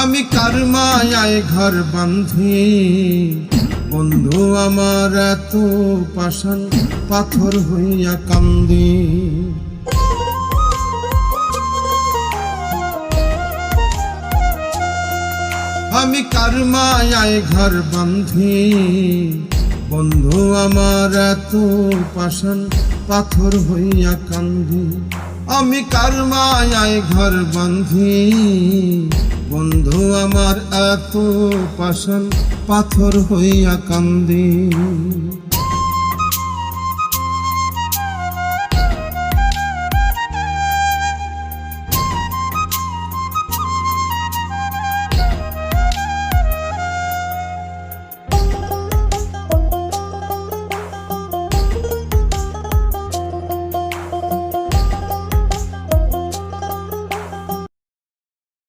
আমি কার মায়ায় ঘর বাঁধি, বন্ধু আমার এত পাষাণ পাথর হইয়া কান্দি। আমি কার মায়ায় ঘর বাঁধি, বন্ধু আমার এত পাষাণ পাথর হইয়া কান্দি। আমি কার মায়ায় ঘর বাঁধি, বন্ধু আমার এত পাষাণ পাথর হইয়া কান্দি।